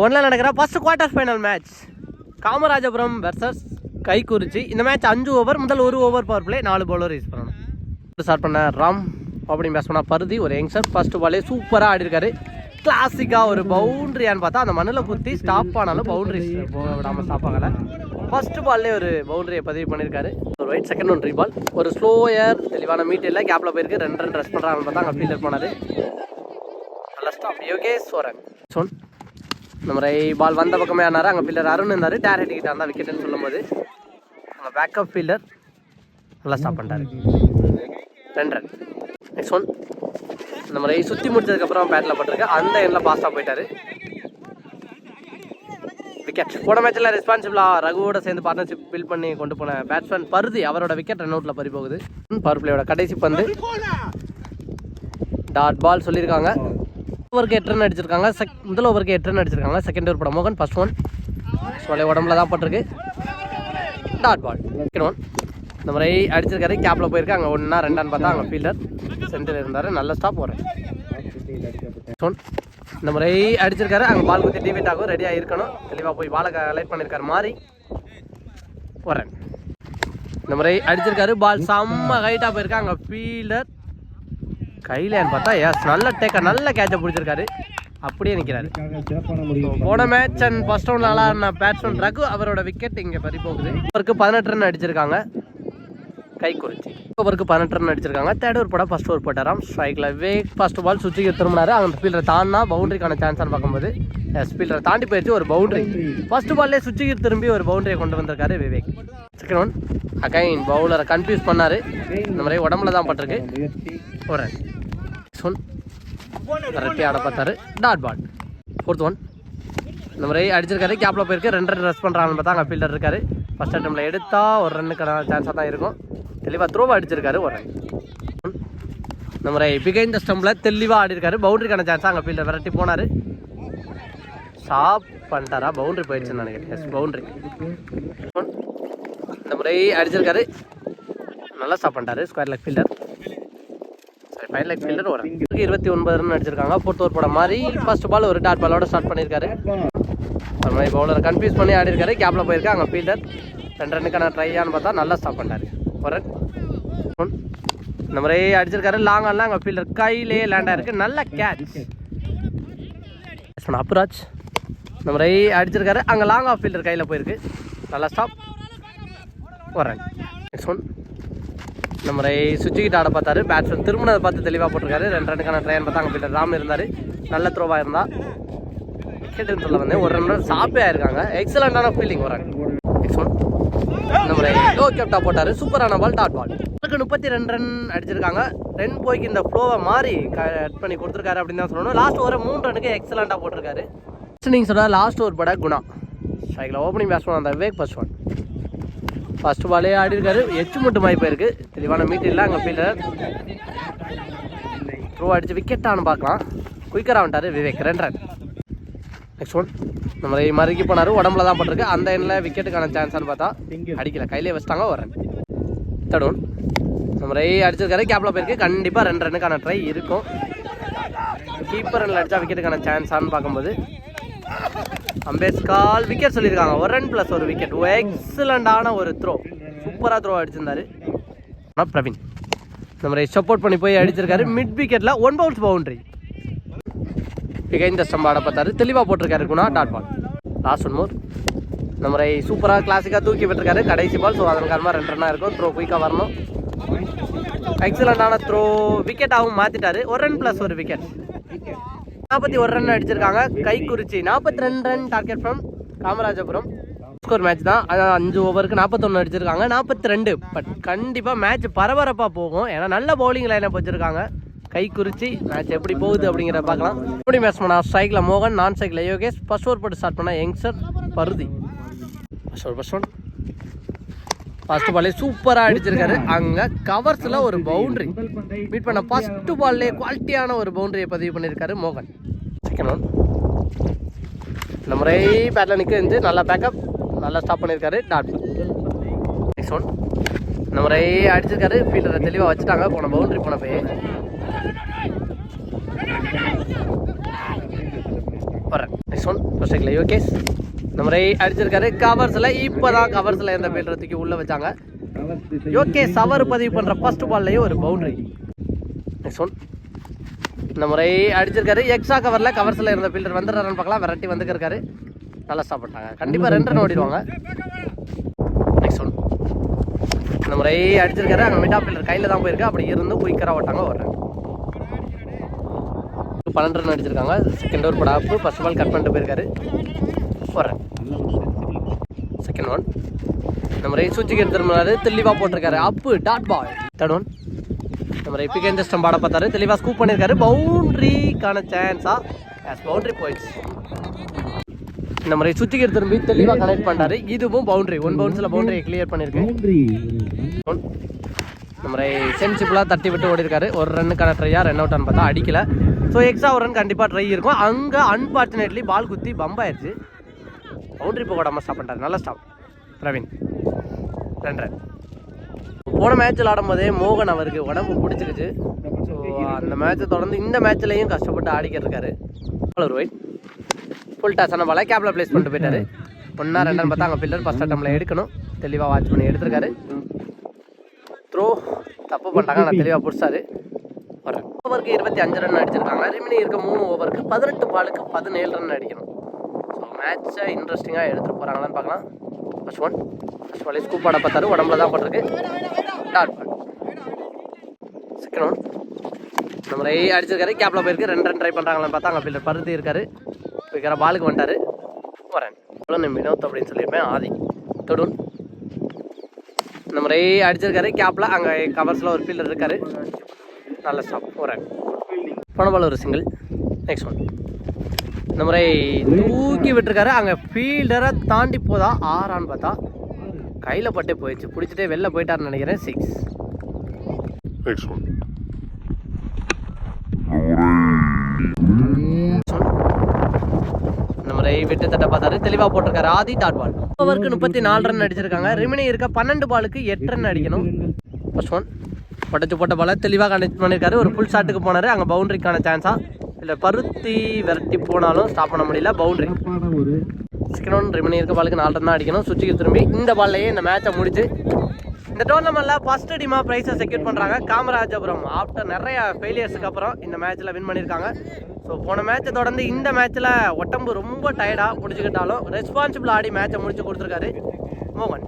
ஒன்றில் நடக்கிற first quarter final match Kamarajapuram versus Kaikurichi. இந்த மேட்ச் 5 ஓவர், முதல் 1 over power play, 4 bowler use பண்ணணும். ஸ்டார்ட் பண்ண ராம் ஓப்பனிங் பேட்ஸ்மேனா பருதி, ஒரு யங்ஸ்டர். ஃபர்ஸ்ட் பாலே சூப்பராக ஆடிருக்காரு. கிளாசிக்காக ஒரு பவுண்ட்ரியான்னு பார்த்தா அந்த மண்ணில் குத்தி ஸ்டாப் ஆனாலும் பவுண்ட்ரி விடாமல் ஸ்டாப் ஆகலை. ஃபர்ஸ்ட் பால்லே ஒரு பவுண்டரியை பதிவு பண்ணியிருக்காரு. ஒரு ஒயிட், செகண்ட் ஒன் பால். ஒரு ஸ்லோயர் தெளிவான மீட் இல்லை, கேப்பில் போயிருக்கு. 2 ரன் ரெஸ்ட் பண்ணுறாங்கன்னு பார்த்தா அங்கே ஃபீல்டர் போனார். நல்லா ஸ்டாப். யோகேஷ் சோரன் சொன் இந்த மாதிரி பால் வந்த பக்கமே ஆனார். அங்கே ஃபீல்டர் அருண் இருந்தார். டேர் ஹெட்டிக்கிட்ட இருந்தால் விக்கெட்டுன்னு சொல்லும் போது அங்கே பேக்கப் ஃபீல்டர் நல்லா ஸ்டாப் பண்ணிட்டாரு. 2 ரன். நெக்ஸ்ட் ஒன் இந்த மாதிரி சுற்றி முடிச்சதுக்கப்புறம் பேட்டில் பட்டிருக்கு. அந்த எண்ணில் பாஸ்டாக போயிட்டார். விக்கெட். போன மேட்சில் ரெஸ்பான்சிபிளாக ரகுவோட சேர்ந்து பார்ட்னர்ஷிப் பில்ட் பண்ணி கொண்டு போன பேட்ஸ்மேன் பருதி, அவரோட விக்கெட் ரன் அவுட்டில் பறி போகுது. பவர் பிளேயோட கடைசி பந்து டாட் பால் சொல்லியிருக்காங்க. ஓவருக்கு 8 ரன் அடிச்சிருக்காங்க. முதல் ஓவருக்கு 8 ரன் அடிச்சிருக்காங்க. செகண்ட் ஓவர் படம் மோகன். ஃபர்ஸ்ட் ஒன் சோலை உடம்புல தான் பட்டிருக்கு. Dot ball. செகண்ட் ஒன் இந்த மாதிரி அடிச்சிருக்காரு. கேப்பில் போயிருக்கு. அங்கே 1 2 பார்த்தா அங்கே ஃபீல்டர் சென்டரில் இருந்தார். நல்ல ஸ்டாப் வரேன். இந்த மாதிரி அடிச்சிருக்காரு. அங்கே பால் குத்தி டிவிட் ஆகும். ரெடியாக இருக்கணும். தெளிவாக போய் பாலை லைட் பண்ணியிருக்காரு மாறி வரேன். இந்த மாதிரி அடிச்சிருக்காரு. பால் செம்ம ஹைட்டாக போயிருக்கு. அங்கே ஃபீல்டர் கையிலேன்னு பார்த்தா எஸ் நல்ல டேக்கர், நல்ல கேட்சை பிடிச்சிருக்காரு. அப்படியே நிற்கிறாரு. போன மேட்ச் அண்ட் ஃபர்ஸ்ட் ரவுண்ட் நல்லா ஆடின பேட்ஸ்மேன் ரகு, அவரோட விக்கெட் இங்கே பறி போகுது. ஓவருக்கு 18 ரன் அடிச்சிருக்காங்க கைக்குறிச்சி. ஓவருக்கு 18 ரன் அடிச்சிருக்காங்க. தேர்ட் ஓவர் போட ஃபர்ஸ்ட் ஓவர் போட்டாராம். ஸ்ட்ரைக்கில் வேக் ஃபர்ஸ்ட் பால் சுவிட்சுக்கு திரும்பினாரு. அந்த ஃபீல்டரை தாண்டினா பவுண்டரிக்கான சான்ஸான்னு பார்க்கும்போது எஸ் ஃபீல்டரை தாண்டி போயிடுச்சு. ஒரு பவுண்டரி. ஃபர்ஸ்ட் பால்லே சுவிட்சுக்கு திரும்பி ஒரு பவுண்டரியை கொண்டு வந்திருக்காரு விவேக். செகண்ட் ஒன் அகைன் பவுலரை கன்ஃபியூஸ் பண்ணார். இந்த மாதிரி உடம்புல தான் பட்டிருக்கு. ஒரு ஒன் ரெட்டி ஆட பார்த்தாரு. Dot ball. ஃபோர்த் ஒன் இந்த மாதிரி அடிச்சிருக்காரு. கேப்பில் போயிருக்கு. 2 ரன் ரெஸ்ட் பண்ணுறாங்கன்னு பார்த்தா அங்கே ஃபீல்டர் இருக்காரு. ஃபர்ஸ்ட் அட்டம்ல எடுத்தா 1 ரன்னுக்கான சான்ஸாக தான் இருக்கும். தெளிவாக த்ரோவாக அடிச்சிருக்காரு. ஒரு ரன். இந்த மாதிரி பிகைண்ட் த ஸ்டம்பில் தெளிவாக ஆடிருக்காரு. பவுண்டரிக்கான சான்ஸாக அங்கே ஃபீல்டர் விரட்டி போனார். ஸ்டாப் பண்ணிட்டாரா? பவுண்டரி போயிடுச்சுன்னு நினைக்கிறேன். S boundary. இந்த மாதிரி அடிச்சிருக்காரு. நல்லா ஸ்டாப் பண்ணிட்டாரு. Square leg fielder, fine leg fielder. ஒரு 29 ரன் அடிச்சிருக்காங்க. ஃபோர்த் ஓவர் போட மாதிரி ஃபர்ஸ்ட் பால் ஒரு டாட் பாலோட ஸ்டார்ட் பண்ணியிருக்காரு. அது மாதிரி பவுலரை கன்ஃபியூஸ் பண்ணி ஆடிருக்காரு. கேப்பில் போயிருக்கா. அங்கே ஃபீல்டர் 2 ரன்னுக்கான ட்ரையான்னு பார்த்தா நல்லா ஸ்டாப் பண்ணிட்டாரு. ஒரு ரன். இந்த மாதிரி அடிச்சிருக்காரு. லாங் ஆன்லாம் அங்கே ஃபீல்டர் கையிலே லேண்ட் ஆயிருக்கு. நல்ல கேட்ச். அப்புராஜ் இந்த மாதிரி அடிச்சிருக்காரு. அங்கே லாங் ஆஃப் ஃபீல்டர் கையில் போயிருக்கு. நல்லா ஸ்டாப். ஒரு ரன். நெக்ஸ்ட் ஒன் இந்த மாதிரி சுவிட்சுக்கிட்ட ஆட பார்த்தாரு. பேட்ஸ்மேன் திரும்பினதை பார்த்து தெளிவாக போட்டிருக்காரு. 2 ரன்னுக்கான ட்ரையான்னு பார்த்தா அங்கே ஃபீல்டர் ராம் இருந்தார். நல்ல த்ரோவாக இருந்தா விக்கெட்டுன்னு சொல்ல வந்து 1 ரன் ஸ்டாப்பே ஆயிருக்காங்க. எக்ஸலண்டான ஃபீல்டிங். ஒரு ரன். நெக்ஸ்ட் ஒன் இந்த மாதிரி லோ கேப்டா போட்டார். சூப்பரான பால். Dot ball. 32 ரன் அடிச்சிருக்காங்க. 2 போய்க்கு இந்த ஃப்ளோவை மாறி கட் பண்ணி கொடுத்துருக்காரு அப்படின்னு தான் சொல்லணும். லாஸ்ட் ஓவர் 3 ரன்னுக்கு எக்ஸலண்டாக போட்டிருக்காரு. நீங்கள் சொல்ல லாஸ்ட் ஓவர் பட குணா ஸ்ட்ரைக்கில் ஓப்பனிங் பேட்ஸ்மேன் அந்த விவேக். ஃபர்ஸ்ட் ஒன் ஃபர்ஸ்ட் பாலே ஆடி இருக்காரு. எச்சு மட்டும் மாதிரி போயிருக்கு. தெளிவான மீட் இல்லை. அங்கே ஃபீல்டர் த்ரோ அடிச்சு விக்கெட்டானு பார்க்கலாம். குயிக்கராக வந்துட்டார் விவேக். 2 ரன். நெக்ஸ்ட் ஒன் இந்த மாதிரி மறுக்கி போனார். உடம்புல தான் பட்டிருக்கு. அந்த எண்ணில் விக்கெட்டுக்கான சான்ஸான்னு பார்த்தா அடிக்கல. கையிலே வச்சுட்டாங்க. ஒரு ரன். தேர்ட் ஒன் இந்த மாதிரி அடிச்சிருக்காரு. கேப்பில் போயிருக்கு. கண்டிப்பாக 2 ரன்னுக்கான ட்ரை இருக்கும். கீப்பர் ரன்னில் அடித்தா விக்கெட்டுக்கான சான்ஸான்னு பார்க்கும்போது அம்பேத்கால் விக்கெட் சொல்லியிருக்காங்க. 1 ரன் ப்ளஸ் 1 விக்கெட். எக்ஸலண்டான ஒரு த்ரோ. சூப்பராக த்ரோ அடிச்சிருந்தாரு. ஆனால் பிரவீன் இந்த மாதிரி சப்போர்ட் பண்ணி போய் அடிச்சிருக்காரு. மிட் விக்கெட்டில் 1 bounce boundary. Behind the stump ஆட பார்த்தாரு. தெளிவாக போட்டிருக்காரு Guna. Dot ball. Last one more இந்த மாதிரி சூப்பராக கிளாசிக்காக தூக்கி விட்டுருக்காரு. கடைசி பால். ஸோ அதன் காரணமாக 2 ரன்னாக இருக்கும். த்ரோ குயிக்காக வரணும். எக்ஸலண்டான த்ரோ. விக்கெட்டாகவும் மாற்றிட்டாரு. 1 ரன் ப்ளஸ் 1 விக்கெட். 41 ரன் அடிச்சிருக்காங்க Kaikurichi. 42 run target from Kamarajapuram. Score match தான். அதான் 5 ஓவருக்கு 41 அடிச்சிருக்காங்க. 42. பட் கண்டிப்பாக மேட்ச் பரபரப்பாக போகும். ஏன்னா நல்ல பவுலிங் லைனை வச்சிருக்காங்க கைக்குறிச்சி. மேட்ச் எப்படி போகுது அப்படிங்கிறத பார்க்கலாம். எப்படி பேட்ஸ்மேனா ஸ்ட்ரைக்கில் மோகன், நான் ஸ்ட்ரைக்கில் யோகேஷ். ஃபர்ஸ்ட் ஓவர் போட்டு ஸ்டார்ட் பண்ணால் யங்ஸ்டர் பருதி. ஃபர்ஸ்ட் ஒன் ஃபர்ஸ்ட் பாலே சூப்பராக அடிச்சிருக்காரு. அங்கே கவர்ஸில் ஒரு பவுண்டரி மீட் பண்ண ஃபர்ஸ்ட் பால்லே குவாலிட்டியான ஒரு பவுண்டரியை பதிவு பண்ணியிருக்காரு மோகன். செகண்ட் ஒன் இந்த முறை பேட்டில் நிற்க இருந்து நல்லா பேக்கப், நல்லா ஸ்டாப் பண்ணியிருக்காரு. Dot ball. நெக்ஸ்ட் ஒன் இந்த முறை அடிச்சிருக்காரு. ஃபீல்டரை தெளிவாக வச்சுட்டாங்க. போன பவுண்டரி போன போய் வரேன். நெக்ஸ்ட் நெக்ஸ்ட் ஒன் ஃபர்ஸ்ட் ஸ்ட்ரைக்கில் யோகேஷ் இந்த முறை அடிச்சிருக்காரு கவர்ஸில். இப்போ தான் கவர்ஸில் எந்த ஃபீல்டர் உள்ளே வச்சாங்க. யோகேஷ் அவர் பதிவு பண்ணுற ஃபர்ஸ்ட் பால்லையும் ஒரு பவுண்டரி. நெக்ஸ்ட் ஒன் இந்த முறை அடிச்சிருக்காரு எக்ஸ்ட்ரா கவரில். கவர்ஸில் இருந்த ஃபீல்டர் வந்துடுறாருன்னு பார்க்கலாம். வெரைட்டி வந்துருக்காரு. நல்லா ஸ்டாப் பண்ணிட்டாங்க. கண்டிப்பாக 2 ரன் ஓடிடுவாங்க. நெக்ஸ்ட் ஒன் இந்த முறை அடிச்சிருக்காரு. அங்கே மிட் ஆஃப் ஃபீல்டர் கையில் தான் போயிருக்கு. அப்படி இருந்து குயிக்கராக ஓட்டாங்க. ஒரு ரன். 12 ரன் அடிச்சிருக்காங்க. செகண்ட் ஓவர் பட ஆப்பு. ஃபர்ஸ்ட் பால் கட் பண்ணிட்டு போயிருக்காரு. ஒரு ரன். செகண்ட் ஒன் இந்த முறை சுவிட்சுக்கு எடுத்துருந்தாரு. தெளிவாக போட்டிருக்காரு. அப்பு டாட் பால். தேர்ட் ஒன் இந்த முறை பிக் அண்ட் ஸ்டம் பாட பார்த்தாரு. தெளிவாக ஸ்கூப் பண்ணியிருக்காரு. பவுண்ட்ரிக்கான சான்ஸா பவுண்ட்ரி போயிடுச்சு. இந்த முறை சுவிட்சுக்கு திரும்பி தெளிவாக கனெக்ட் பண்ணாரு. இதுவும் பவுண்டரி. 1 பவுன்ஸில் பவுண்டரியை கிளியர் பண்ணியிருக்கு. இந்த முறை சென்சிபிளாக தட்டி விட்டு ஓடி இருக்காரு. ஒரு ரன்னுக்கான ட்ரையாக ரன் அவுட் பார்த்தா அடிக்கல. ஸோ எக்ஸ்ட்ரா ஒரு ரன் கண்டிப்பாக ட்ரை இருக்கும். அங்கே அன்ஃபார்ச்சுனேட்லி பால் குத்தி பம்ப் ஆயிடுச்சு. பவுண்டரி போகாமல் ஸ்டாப் பண்ணிட்டாரு. நல்ல ஸ்டாப் பிரவீன். 2 ரன். போன மேட்ச்சில் ஆடும்போதே மோகன் அவருக்கு உடம்பு பிடிச்சிக்கிச்சு. ஸோ அந்த மேட்ச்சை தொடர்ந்து இந்த மேட்ச்லையும் கஷ்டப்பட்டு ஆடிக்கிட்டு இருக்காரு. ஒரு ஒயிட் ஃபுல் டாஸான பாலை கேப்பில் ப்ளேஸ் பண்ணிட்டு போயிட்டாரு. 1 2 பார்த்தா அங்கே பில்லர் ஃபஸ்ட் அட்டம்ல எடுக்கணும். தெளிவாக வாட்ச் பண்ணி எடுத்திருக்காரு. த்ரோ தப்பு பண்ணிட்டாங்க. நான் தெளிவாக பிடிச்சாரு. ஒரு ஓவருக்கு 25 ரன் அடிச்சிருக்காங்க. ரிமினி இருக்க 3 ஓவருக்கு 18 பாலுக்கு 17 ரன் அடிக்கணும். ஸோ மேட்ச்சை இன்ட்ரெஸ்டிங்காக எடுத்துகிட்டு போகிறாங்களான்னு பார்க்கலாம். ஃபர்ஸ்ட் ஒன் ஃபர்ஸ்ட் பாலே ஸ்கூப் ஆட பார்த்தாரு. உடம்புல தான் போட்டிருக்கு. Dot ball. செகண்ட் ஒன் இந்த முறை அடிச்சிருக்காரு. கேப்பில் போயிருக்கு. 2 ரன் ட்ரை பண்ணுறாங்களான்னு பார்த்தா அங்கே ஃபீல்டர் பருத்தி இருக்காரு. போய்க்கிற பாலுக்கு வந்துட்டாரு. வரேன் வினோத் அப்படின்னு சொல்லியிருப்பேன். ஆதி. தேர்ட் ஒன் இந்த முறை அடிச்சிருக்காரு. கேப்பில் அங்கே கவர்ஸில் ஒரு ஃபீல்டர் இருக்காரு. நல்ல ஸ்டாப். வரேன் போன பால் ஒரு சிங்கிள். நெக்ஸ்ட் ஒன் இந்த முறை தூக்கி விட்டுருக்காரு. அங்கே ஃபீல்டரை தாண்டி போதா ஆறான்னு பார்த்தா கையில் பட்டே போயிடுச்சு. பிடிச்சிட்டே வெளில போயிட்டாருன்னு நினைக்கிறேன். 6. Next one. இந்த முறை விட்டு தட்ட பார்த்தாரு. தெளிவாக போட்டிருக்காரு. ஆதி டாட் பால். ஓவருக்கு 34 ரன் அடிச்சிருக்காங்க. ரிமினி இருக்க 12 பாலுக்கு 8 ரன் அடிக்கணும். ஃபர்ஸ்ட் ஒன் பட்டச்சு போட்ட பாலை தெளிவாக கனெக்ட் பண்ணியிருக்காரு. ஒரு ஃபுல் ஷாட்டுக்கு போனார். அங்கே பவுண்டரிக்கான சான்ஸா இல்லை பருத்தி விரட்டி போனாலும் ஸ்டாப் பண்ண முடியல. பவுண்டரி. செகண்ட் ஒன் ரிமினி இருக்க பாலுக்கு 4 ரன் தான் அடிக்கணும். சுவிட்சுக்கு திரும்பி இந்த பால்லையே இந்த மேட்சை முடிச்சு இந்த டோர்னமெண்ட்டில் ஃபர்ஸ்ட் டீமாக ப்ரைஸை செக்யூர் பண்ணுறாங்க. காமராஜபுரம் ஆஃப்டர் நிறைய ஃபெயிலியர்ஸுக்கு அப்புறம் இந்த மேட்ச்சில் வின் பண்ணியிருக்காங்க. ஸோ போன மேட்சை தொடர்ந்து இந்த மேட்ச்சில் உடம்பு ரொம்ப டயர்டாக பிடிச்சிக்கிட்டாலும் ரெஸ்பான்சிபிள் ஆடி மேட்சை முடிச்சு கொடுத்துருக்காரு மோகன்.